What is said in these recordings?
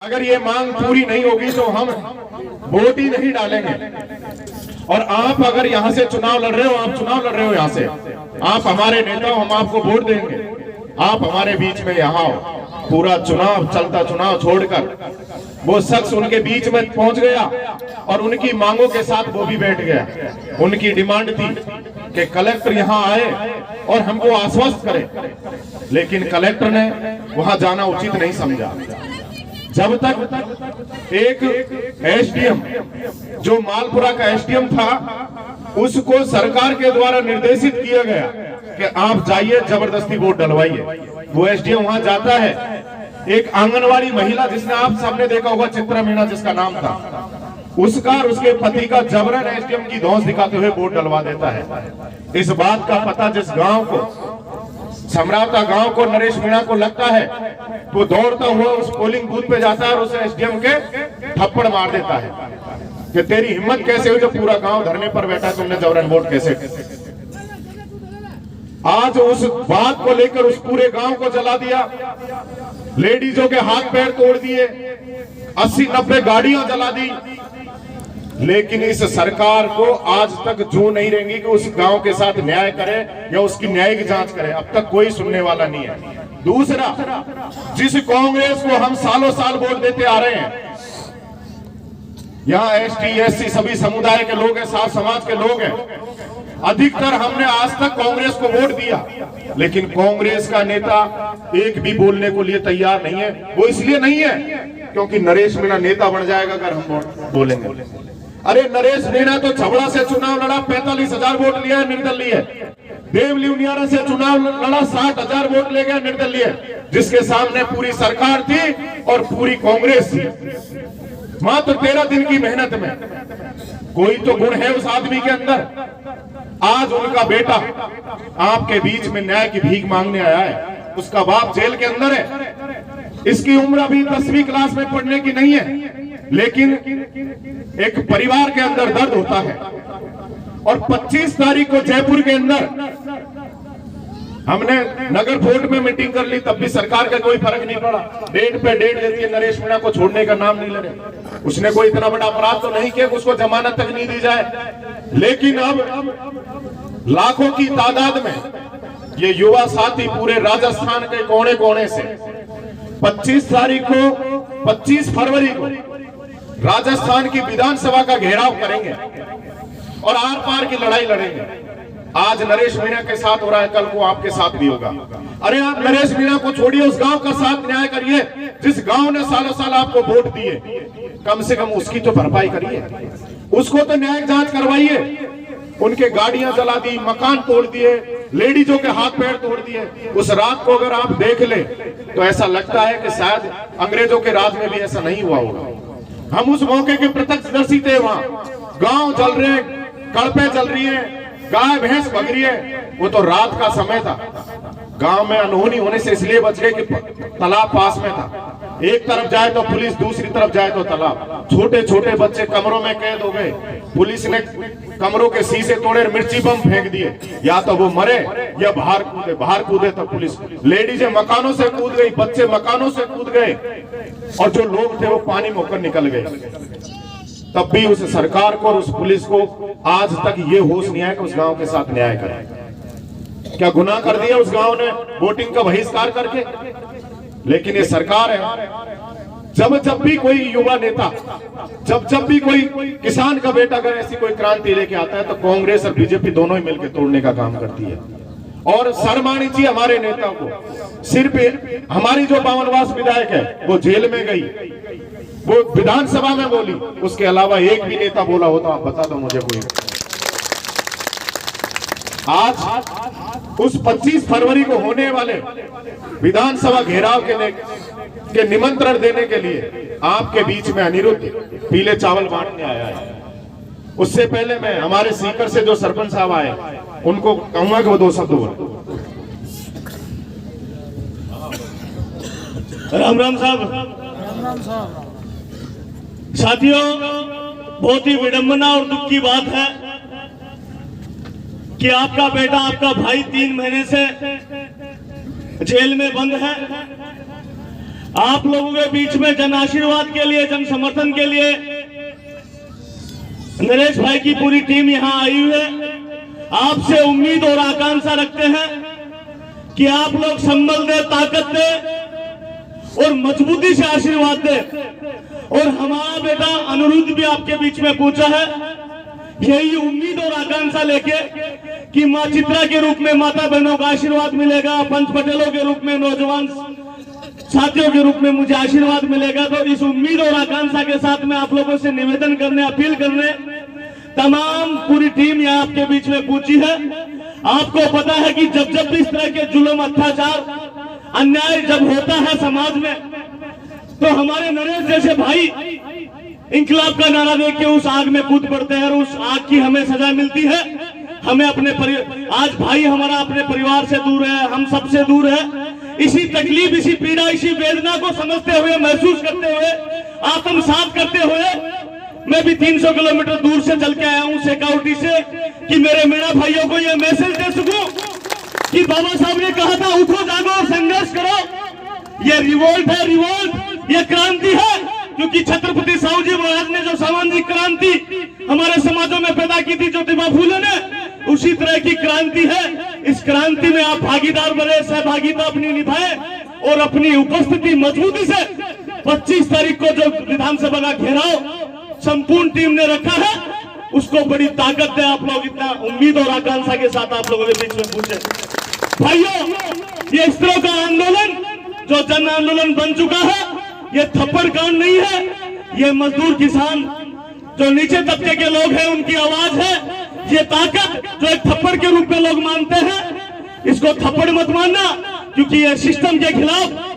अगर ये मांग पूरी नहीं होगी तो हम वोट ही नहीं डालेंगे। और आप अगर यहाँ से चुनाव लड़ रहे हो, आप चुनाव लड़ रहे हो यहाँ से, आप हमारे नेता हो, हम आपको वोट देंगे। आप हमारे बीच में यहाँ आओ। पूरा चुनाव चलता चुनाव छोड़कर वो शख्स उनके बीच में पहुंच गया और उनकी मांगों के साथ वो भी बैठ गया। उनकी डिमांड थी कि कलेक्टर यहाँ आए और हमको आश्वस्त करे, लेकिन कलेक्टर ने वहां जाना उचित नहीं समझा। जब तक एक एसडीएम जो मालपुरा का एसडीएम था, उसको सरकार के द्वारा निर्देशित किया गया कि आप जाइए जबरदस्ती वोट डलवाइए, वो एसडीएम वहां जाता है। एक आंगनवाड़ी महिला जिसने आप सबने देखा होगा, चित्रा मीणा जिसका नाम था, उसका और उसके पति का जबरन एसडीएम की धौंस दिखाते हुए वोट डलवा देता है। इस बात का पता जिस गांव को, सम्राता गांव को नरेश मीणा को लगता है, वो दौड़ता हुआ उस पोलिंग बूथ पे जाता है और उस एसडीएम के थप्पड़ मार देता है कि तेरी हिम्मत कैसे हुई जो पूरा गांव धरने पर बैठा है, तुमने जबरन वोट कैसे। आज उस बात को लेकर उस पूरे गांव को जला दिया, लेडीजों के हाथ पैर तोड़ दिए, 80-90 गाड़ियां जला दी। लेकिन इस सरकार को आज तक जू नहीं रहेंगी कि उस गांव के साथ न्याय करे या उसकी न्यायिक जांच करे। अब तक कोई सुनने वाला नहीं है। दूसरा, जिस कांग्रेस को हम सालों साल वोट देते आ रहे हैं, यहाँ एसटी एससी सभी समुदाय के लोग हैं, साफ समाज के लोग हैं, अधिकतर हमने आज तक कांग्रेस को वोट दिया, लेकिन कांग्रेस का नेता एक भी बोलने को लिए तैयार नहीं है। वो इसलिए नहीं है क्योंकि नरेश मीणा नेता बन जाएगा अगर हम वोट बोलेंगे। अरे नरेश मीणा तो छबड़ा से चुनाव लड़ा, 45,000 वोट लिया निर्दलीय। देवली उनियारा से चुनाव लड़ा, 60,000 वोट ले गया निर्दलीय, जिसके सामने पूरी सरकार थी और पूरी कांग्रेस थी। मात्र 13 दिन की मेहनत में कोई तो गुण है उस आदमी के अंदर। आज उनका बेटा आपके बीच में न्याय की भीख मांगने आया है, उसका बाप जेल के अंदर है, इसकी उम्र अभी 10वीं क्लास में पढ़ने की नहीं है, लेकिन एक परिवार के अंदर दर्द होता है। और 25 तारीख को जयपुर के अंदर हमने नगर फोर्ट में मीटिंग कर ली, तब भी सरकार का कोई फर्क नहीं पड़ा। डेट पे डेट देती है, नरेश मीणा को छोड़ने का नाम नहीं ले रहे। उसने कोई इतना बड़ा अपराध तो नहीं किया कि उसको जमानत तक नहीं दी जाए। लेकिन अब लाखों की तादाद में ये युवा साथी पूरे राजस्थान के कोने कोने से 25 तारीख को, 25 फरवरी को राजस्थान की विधानसभा का घेराव करेंगे और आर पार की लड़ाई लड़ेंगे। आज नरेश मीणा के साथ हो रहा है, कल को आपके साथ भी होगा। अरे आप नरेश मीणा को छोड़िए, उस गांव का साथ न्याय करिए जिस गांव ने सालों साल आपको वोट दिए। कम से कम उसकी तो भरपाई करिए, उसको तो न्यायिक जांच करवाइए। उनके गाड़ियां जला दी, मकान तोड़ दिए, लेडीजों के हाथ पैर तोड़ दिए। उस रात को अगर आप देख ले तो ऐसा लगता है कि शायद अंग्रेजों के राज में भी ऐसा नहीं हुआ होगा। हम उस मौके के प्रत्यक्षदर्शी थे। वहां गांव जल रहे, कड़पे जल रही है, गाय भैंस भग रही है। वो तो रात का समय था। गांव में अनहोनी होने से इसलिए बच गए कि तालाब पास में था। एक तरफ जाए तो पुलिस, दूसरी तरफ जाए तो तालाब। छोटे छोटे बच्चे कमरों में कैद हो गए। पुलिस ने कमरों के शीशे तोड़े, मिर्ची बम फेंक दिए। या तो वो मरे या बाहर कूदे। बाहर कूदे तो पुलिस, लेडीजें मकानों से कूद गई, बच्चे मकानों से कूद गए, और जो लोग थे वो पानी में होकर निकल गए। तब भी उस सरकार को और उस पुलिस को आज तक ये होश नहीं आया कि उस गांव के साथ न्याय करें। क्या गुनाह कर दिया उस गांव ने वोटिंग का बहिष्कार करके? लेकिन ये सरकार है, जब भी कोई युवा नेता, जब भी कोई किसान का बेटा अगर ऐसी कोई क्रांति लेके आता है, तो कांग्रेस और बीजेपी दोनों ही मिलकर तोड़ने का काम करती है। और शर्मानी जी हमारे नेता को, सिर्फ हमारी जो बावनवास विधायक है वो जेल में गई, वो विधानसभा में बोली, उसके अलावा एक भी नेता बोला हो तो आप बता दो मुझे कोई। आज उस 25 फरवरी को होने वाले विधानसभा घेराव के निमंत्रण देने के लिए आपके बीच में अनिरुद्ध पीले चावल बांटने आया है। उससे पहले मैं हमारे सीकर से जो सरपंच साहब आए उनको कहूंगा कि वो 2 शब्द बोले। राम राम साहब। साथियों, बहुत ही विडंबना और दुख की बात है कि आपका बेटा, आपका भाई 3 महीने से जेल में बंद है। आप लोगों के बीच में जन आशीर्वाद के लिए, जन समर्थन के लिए नरेश भाई की पूरी टीम यहां आई हुई है। आपसे उम्मीद और आकांक्षा रखते हैं कि आप लोग संबल दे, ताकत दे और मजबूती से आशीर्वाद दे। और हमारा बेटा अनिरुद्ध भी आपके बीच में पूछा है, यही उम्मीद और आकांक्षा लेके कि मां चित्रा के रूप में माता बहनों का आशीर्वाद मिलेगा, पंच पटेलों के रूप में नौजवान साथियों के रूप में मुझे आशीर्वाद मिलेगा। तो इस उम्मीद और आकांक्षा के साथ में आप लोगों से निवेदन करने, अपील करने, तमाम पूरी टीम यहाँ आपके बीच में पूछी है। आपको पता है कि जब जब भी इस तरह के जुल्म, अत्याचार, अन्याय जब होता है समाज में, तो हमारे नरेश जैसे भाई इंकलाब का नारा देके उस आग में कूद पड़ते हैं और उस आग की हमें सजा मिलती है। हमें अपने आज भाई हमारा अपने परिवार से दूर है, हम सबसे दूर है। इसी तकलीफ, इसी पीड़ा, इसी वेदना को समझते हुए, महसूस करते हुए, आत्मसात करते हुए मैं भी 300 किलोमीटर दूर से चल के आया हूं सिक्योरिटी से, कि मेरे मेरा भाइयों को यह मैसेज दे सकूं कि बाबा साहब ने कहा था उठो, जागो और संघर्ष करो। ये रिवोल्ट है, रिवोल्ट, ये क्रांति है, क्योंकि छत्रपति साहू जी महाराज ने जो सामाजिक क्रांति हमारे समाजों में पैदा की थी, ज्योतिबा फूले ने, उसी तरह की क्रांति है। इस क्रांति में आप भागीदार बने, सहभागिता अपनी निभाए और अपनी उपस्थिति मजबूती से 25 तारीख को जो विधानसभा का घेराव संपूर्ण टीम ने रखा है, उसको बड़ी ताकत दे। आप लोग इतना उम्मीद और आकांक्षा के साथ आप लोगों के बीच में पूछे। भाइयों, ये इस तरह का आंदोलन जो जन आंदोलन बन चुका है, ये थप्पड़ कांड नहीं है। ये मजदूर, किसान, जो नीचे तबके के लोग हैं, उनकी आवाज है। ये ताकत जो एक थप्पड़ के रूप में लोग मानते हैं, इसको थप्पड़ मत मानना, क्योंकि ये सिस्टम के खिलाफ,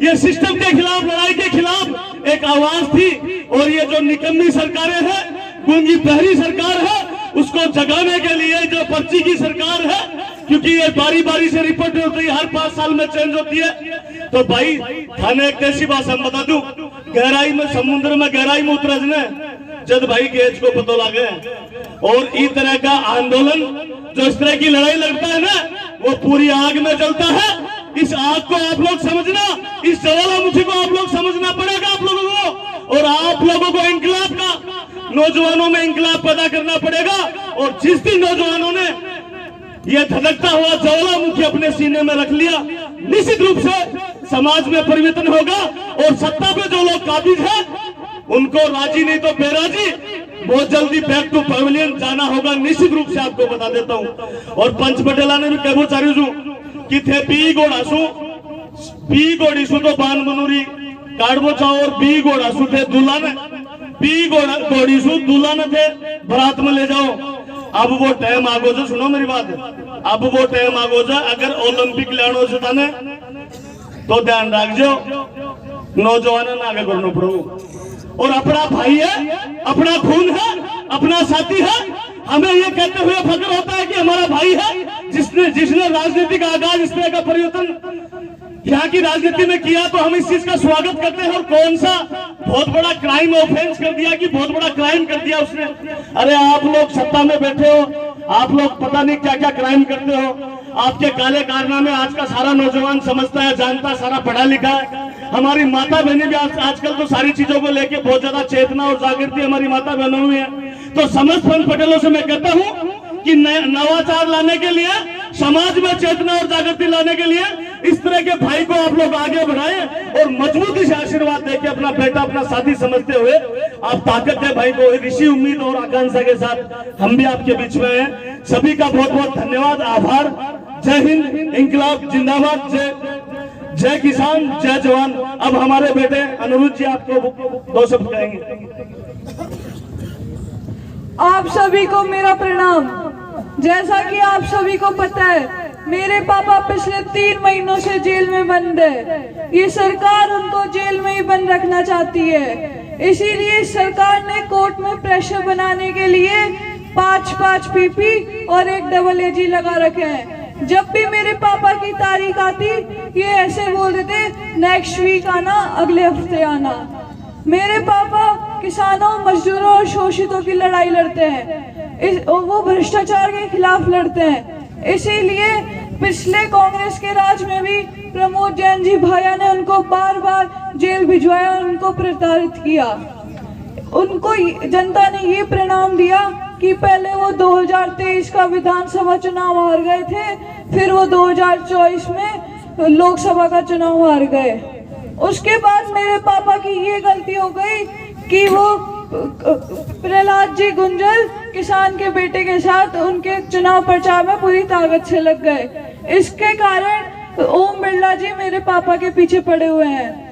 ये सिस्टम के खिलाफ, लड़ाई के खिलाफ एक आवाज थी। और ये जो निकम्मी सरकारें हैं, गूंगी बहरी सरकार है, उसको जगाने के लिए जो पर्ची की सरकार है, क्योंकि ये बारी बारी से रिपोर्ट होती है, हर 5 साल में चेंज होती है। तो भाई थाने एक ऐसी बात हम बता दूं, गहराई में, समुद्र में गहराई में उतरने जब भाई गेज को पता लगे। और इस तरह का आंदोलन जो इस तरह की लड़ाई लड़ता है ना, वो पूरी आग में जलता है। इस आग को आप लोग समझना, इस ज्वालामुखी को आप लोग समझना पड़ेगा आप लोगों को। और आप लोगों को इंकलाब का, नौजवानों में इंकलाब पैदा करना पड़ेगा। और जिस दिन नौजवानों ने यह धधकता हुआ ज्वालामुखी अपने सीने में रख लिया, निश्चित रूप से समाज में परिवर्तन होगा। और सत्ता पे जो लोग काबिज है, उनको राजी नहीं तो बेराजी बहुत जल्दी बैक टू पैविलियन जाना होगा, निश्चित रूप से आपको बता देता हूं। और पंच पटेला ने भी कहबो चार्यू छू कि थे बी घोड़ीसू तो बान बनूरी काटबो चाहो, और बी घोड़ासू थे दुल्हन, बी घोड़ीसू दुल्हन थे बारात में ले जाओ। अब वो टाइम आगो जो, सुनो मेरी बात, अब वो टाइम आगो जो, अगर ओलंपिक लड़ो से थाने तो ध्यान रखो, नौजवान आगे करना पड़ो। और अपना भाई है, अपना खून है, अपना साथी है, हमें ये कहते हुए फख्र होता है कि हमारा भाई है, जिसने राजनीति का आगाज, इस तरह का परिवर्तन यहाँ की राजनीति में किया। तो हम इस चीज का स्वागत करते हैं। और कौन सा बहुत बड़ा क्राइम ऑफेंस कर दिया कि बहुत बड़ा क्राइम कर दिया उसने। अरे आप लोग सत्ता में बैठे हो, आप लोग पता नहीं क्या क्या क्राइम करते हो। आपके काले कारनामे आज का सारा नौजवान समझता है, जानता, सारा पढ़ा लिखा है। हमारी माता बहनें भी आजकल तो सारी चीजों को लेके बहुत ज्यादा चेतना और जागृति हमारी माता बहनों में है। तो समस्त पंच पटेलों से मैं कहता हूं कि नवाचार लाने के लिए, समाज में चेतना और जागृति लाने के लिए इस तरह के भाई को आप लोग आगे बढ़ाएं और मजबूती से आशीर्वाद देके अपना बेटा, अपना साथी समझते हुए आप ताकत दे भाई को। इसी उम्मीद और आकांक्षा के साथ हम भी आपके बीच में हैं। सभी का बहुत बहुत धन्यवाद, आभार। जय हिंद, इंकलाब जिंदाबाद, जय किसान, जय जवान। अब हमारे बेटे अनिरुद्ध जी आपको 2 शब्द कहेंगे। आप सभी को मेरा प्रणाम। जैसा कि आप सभी को पता है, मेरे पापा पिछले 3 महीनों से जेल में बंद है। ये सरकार उनको जेल में ही बंद रखना चाहती है। इसीलिए सरकार ने कोर्ट में प्रेशर बनाने के लिए 5-5 पीपी और 1 डबल एजी लगा रखे हैं। जब भी मेरे पापा की तारीख आती, ये ऐसे बोल देते नेक्स्ट वीक आना, अगले हफ्ते आना। मेरे पापा किसानों, मजदूरों और शोषितों की लड़ाई लड़ते हैं। वो भ्रष्टाचार के खिलाफ लड़ते हैं। इसीलिए पिछले कांग्रेस के राज में भी प्रमोद जैन जी भैया ने उनको बार बार जेल भिजवाया और उनको प्रताड़ित किया। उनको जनता ने ये परिणाम दिया कि पहले वो 2023 का विधानसभा चुनाव हार गए थे, फिर वो 2024 में लोकसभा का चुनाव हार गए। उसके बाद मेरे पापा की ये गलती हो गई कि वो प्रहलाद जी गुंजल किसान के बेटे के साथ उनके चुनाव प्रचार में पूरी ताकत से लग गए। इसके कारण ओम बिरला जी मेरे पापा के पीछे पड़े हुए हैं।